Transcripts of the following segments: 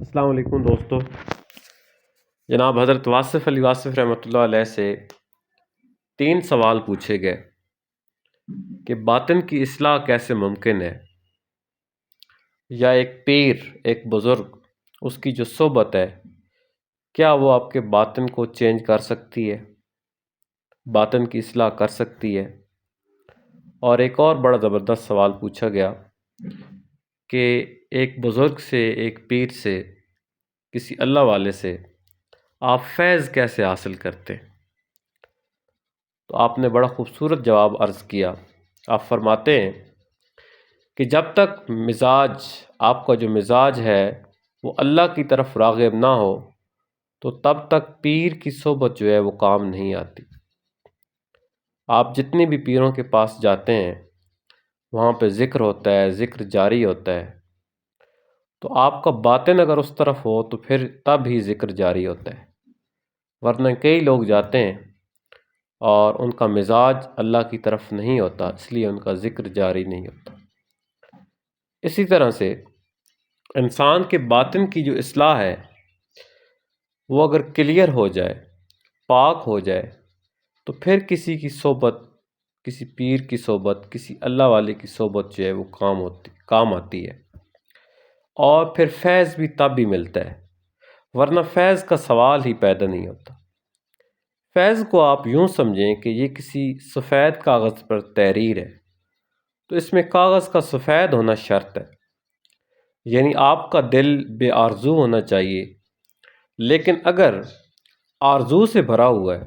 السلام علیکم دوستو. جناب حضرت واصف علی واصف رحمۃ اللہ علیہ سے 3 سوال پوچھے گئے کہ باطن کی اصلاح کیسے ممکن ہے، یا ایک پیر، ایک بزرگ، اس کی جو صحبت ہے کیا وہ آپ کے باطن کو چینج کر سکتی ہے، باطن کی اصلاح کر سکتی ہے. اور ایک اور بڑا زبردست سوال پوچھا گیا کہ ایک بزرگ سے، ایک پیر سے، کسی اللہ والے سے آپ فیض کیسے حاصل کرتے. تو آپ نے بڑا خوبصورت جواب عرض کیا. آپ فرماتے ہیں کہ جب تک آپ کا جو مزاج ہے وہ اللہ کی طرف راغب نہ ہو تو تب تک پیر کی صحبت جو ہے وہ کام نہیں آتی. آپ جتنی بھی پیروں کے پاس جاتے ہیں وہاں پہ ذکر ہوتا ہے، ذکر جاری ہوتا ہے، تو آپ کا باطن اگر اس طرف ہو تو پھر تب ہی ذکر جاری ہوتا ہے. ورنہ کئی لوگ جاتے ہیں اور ان کا مزاج اللہ کی طرف نہیں ہوتا، اس لیے ان کا ذکر جاری نہیں ہوتا. اسی طرح سے انسان کے باطن کی جو اصلاح ہے وہ اگر کلیئر ہو جائے، پاک ہو جائے، تو پھر کسی کی صحبت، کسی پیر کی صحبت، کسی اللہ والے کی صحبت جو ہے وہ کام آتی ہے. اور پھر فیض بھی تب بھی ملتا ہے، ورنہ فیض کا سوال ہی پیدا نہیں ہوتا. فیض کو آپ یوں سمجھیں کہ یہ کسی سفید کاغذ پر تحریر ہے، تو اس میں کاغذ کا سفید ہونا شرط ہے. یعنی آپ کا دل بے آرزو ہونا چاہیے، لیکن اگر آرزو سے بھرا ہوا ہے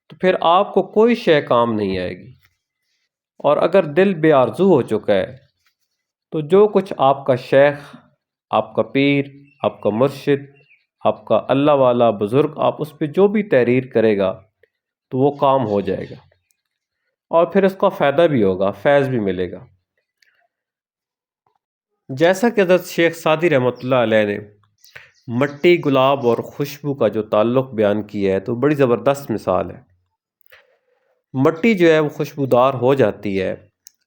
تو پھر آپ کو کوئی شے کام نہیں آئے گی. اور اگر دل بے آرزو ہو چکا ہے تو جو کچھ آپ کا شیخ، آپ کا پیر، آپ کا مرشد، آپ کا اللہ والا بزرگ آپ اس پہ جو بھی تحریر کرے گا تو وہ کام ہو جائے گا، اور پھر اس کا فائدہ بھی ہوگا، فیض بھی ملے گا. جیسا کہ حضرت شیخ سعدی رحمۃ اللہ علیہ نے مٹی، گلاب اور خوشبو کا جو تعلق بیان کیا ہے تو بڑی زبردست مثال ہے. مٹی جو ہے وہ خوشبودار ہو جاتی ہے،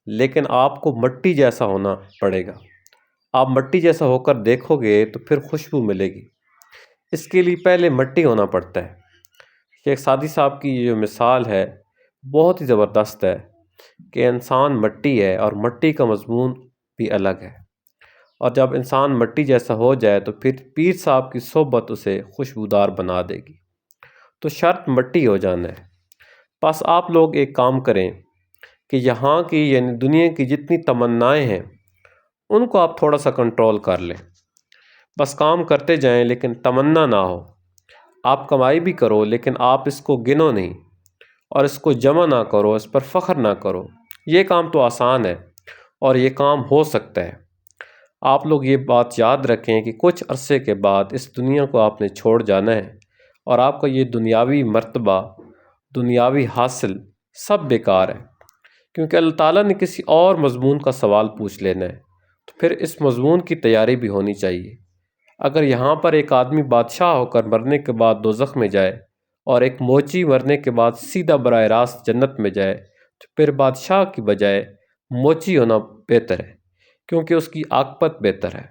لیکن آپ کو مٹی جیسا ہونا پڑے گا. آپ مٹی جیسا ہو کر دیکھو گے تو پھر خوشبو ملے گی. اس کے لیے پہلے مٹی ہونا پڑتا ہے. شیخ سعدی صاحب کی یہ جو مثال ہے بہت ہی زبردست ہے کہ انسان مٹی ہے اور مٹی کا مضمون بھی الگ ہے. اور جب انسان مٹی جیسا ہو جائے تو پھر پیر صاحب کی صحبت اسے خوشبودار بنا دے گی. تو شرط مٹی ہو جانا ہے. بس آپ لوگ ایک کام کریں کہ یہاں کی یعنی دنیا کی جتنی تمنائیں ہیں ان کو آپ تھوڑا سا کنٹرول کر لیں. بس کام کرتے جائیں لیکن تمنا نہ ہو. آپ کمائی بھی کرو لیکن آپ اس کو گنو نہیں، اور اس کو جمع نہ کرو، اس پر فخر نہ کرو. یہ کام تو آسان ہے اور یہ کام ہو سکتا ہے. آپ لوگ یہ بات یاد رکھیں کہ کچھ عرصے کے بعد اس دنیا کو آپ نے چھوڑ جانا ہے، اور آپ کا یہ دنیاوی مرتبہ، دنیاوی حاصل سب بیکار ہے، کیونکہ اللہ تعالیٰ نے کسی اور مضمون کا سوال پوچھ لینا ہے. تو پھر اس مضمون کی تیاری بھی ہونی چاہیے. اگر یہاں پر ایک آدمی بادشاہ ہو کر مرنے کے بعد دوزخ میں جائے اور ایک موچی مرنے کے بعد سیدھا براہ راست جنت میں جائے تو پھر بادشاہ کی بجائے موچی ہونا بہتر ہے، کیونکہ اس کی عاقبت بہتر ہے.